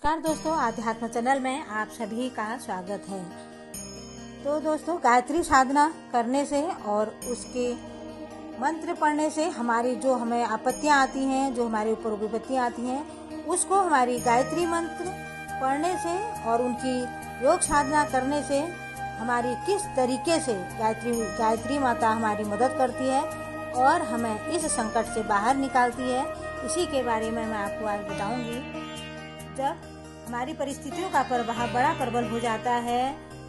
नमस्कार दोस्तों, आध्यात्म चैनल में आप सभी का स्वागत है। तो दोस्तों, गायत्री साधना करने से और उसके मंत्र पढ़ने से हमें आपत्तियां आती हैं, जो हमारे ऊपर विपत्तियां आती हैं, उसको हमारी गायत्री मंत्र पढ़ने से और उनकी योग साधना करने से हमारी किस तरीके से गायत्री माता हमारी मदद करती है और हमें इस संकट से बाहर निकालती है, इसी के बारे में मैं आपको आज बताऊंगी। जब हमारी परिस्थितियों का प्रभाव बड़ा प्रबल हो जाता है,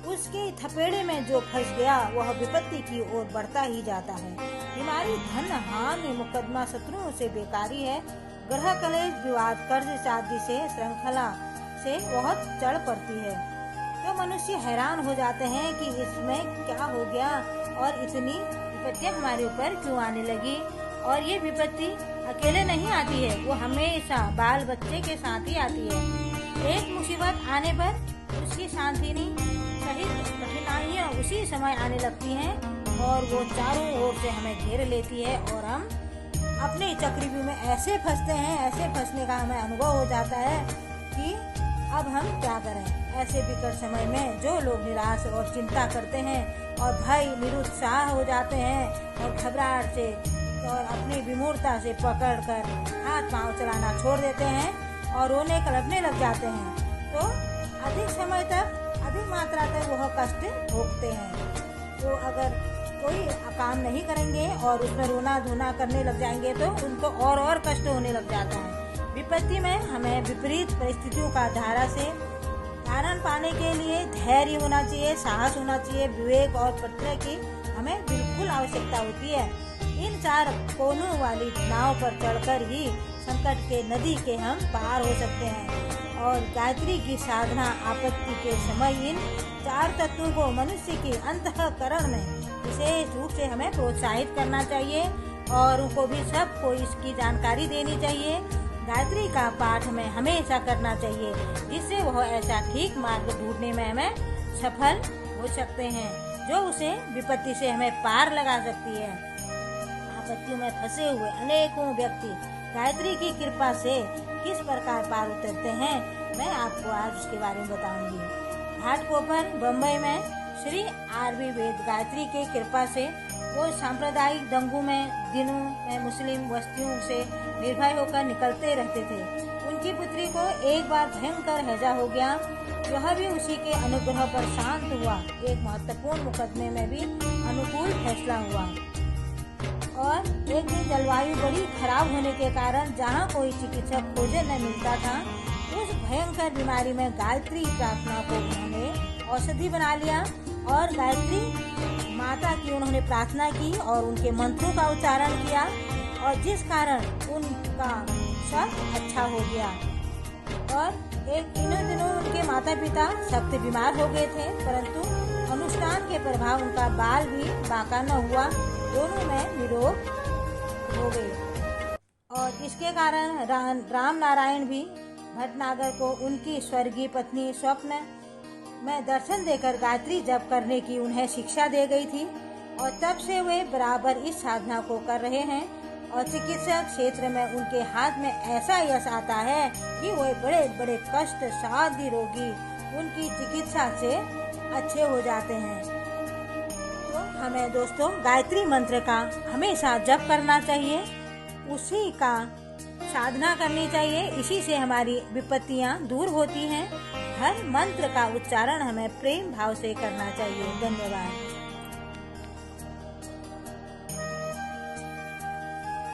उसके थपेड़े में जो फंस गया वह विपत्ति की ओर बढ़ता ही जाता है। बीमारी, धन हानि, मुकदमा, शत्रुओं से बेकारी है, ग्रह कलेश, विवाद, कर्ज शादी से श्रृंखला से बहुत चढ़ पड़ती है। तो मनुष्य हैरान हो जाते हैं कि इसमें क्या हो गया और इतनी विपत्तियां हमारे ऊपर क्यों आने लगी। और ये विपत्ति अकेले नहीं आती है, वो हमेशा बाल बच्चे के साथ ही आती है। एक मुसीबत आने पर उसकी सांत्वनी सहित कठिनाइयाँ उसी समय आने लगती हैं और वो चारों ओर से हमें घेर लेती है और हम अपने चक्रव्यूह में ऐसे फंसते हैं, ऐसे फंसने का हमें अनुभव हो जाता है कि अब हम क्या करें। ऐसे विकट समय में जो लोग निराश और चिंता करते हैं और भय निरुत्साह हो जाते हैं और घबराहट से और अपनी विमूर्ता से पकड़कर हाथ पांव चलाना छोड़ देते हैं और रोने कलपने लग जाते हैं, तो अधिक समय तक, अधिक मात्रा तक वह कष्ट भोगते हैं। तो अगर कोई काम नहीं करेंगे और उसमें रोना धोना करने लग जाएंगे तो उनको और कष्ट होने लग जाता है। विपत्ति में हमें विपरीत परिस्थितियों का धारा से कारण पाने के लिए धैर्य होना चाहिए, साहस होना चाहिए, विवेक और प्रत्यय की हमें बिल्कुल आवश्यकता होती है। इन चार कोनों वाली नाव पर चढ़कर ही संकट के नदी के हम पार हो सकते हैं। और गायत्री की साधना आपत्ति के समय इन चार तत्वों को मनुष्य के अंतःकरण में विशेष रूप से हमें प्रोत्साहित करना चाहिए और उनको भी सबको इसकी जानकारी देनी चाहिए। गायत्री का पाठ हमें हमेशा करना चाहिए, जिससे वह ऐसा ठीक मार्ग ढूंढने में हमें सफल हो सकते हैं जो उसे विपत्ति से हमें पार लगा सकती है। आपत्तियों में फंसे हुए अनेकों व्यक्ति गायत्री की कृपा से किस प्रकार पार उतरते हैं, मैं आपको आज उसके बारे में बताऊंगी। घाटकोपर बम्बई में श्री आरबी वेद गायत्री की कृपा से वो सांप्रदायिक दंगों में दिनों में मुस्लिम बस्तियों से निर्भय होकर निकलते रहते थे। उनकी पुत्री को एक बार भयंकर हैजा हो गया, यह भी उसी के अनुग्रह पर शांत हुआ। एक महत्वपूर्ण मुकदमे में भी अनुकूल फैसला हुआ और एक दिन जलवायु बड़ी खराब होने के कारण जहाँ कोई चिकित्सक खोजे न मिलता था, उस भयंकर बीमारी में गायत्री प्रार्थना को उन्होंने औषधि बना लिया और गायत्री माता की उन्होंने प्रार्थना की और उनके मंत्रों का उच्चारण किया और जिस कारण उनका स्वास्थ्य अच्छा हो गया। और इन्हीं दिनों उनके माता पिता सख्त बीमार हो गए थे, परंतु अनुष्ठान के प्रभाव उनका बाल भी बांका न हुआ, दोनों में निरोग हो गए। और इसके कारण राम नारायण भी भटनागर को उनकी स्वर्गीय पत्नी स्वप्न में दर्शन देकर गायत्री जप करने की उन्हें शिक्षा दे गई थी और तब से वे बराबर इस साधना को कर रहे हैं और चिकित्सा क्षेत्र में उनके हाथ में ऐसा यश आता है कि वो बड़े बड़े कष्ट साध्य रोगी उनकी चिकित्सा से अच्छे हो जाते हैं। तो हमें दोस्तों गायत्री मंत्र का हमेशा जप करना चाहिए, उसी का साधना करनी चाहिए, इसी से हमारी विपत्तियां दूर होती हैं। हर मंत्र का उच्चारण हमें प्रेम भाव से करना चाहिए। धन्यवाद।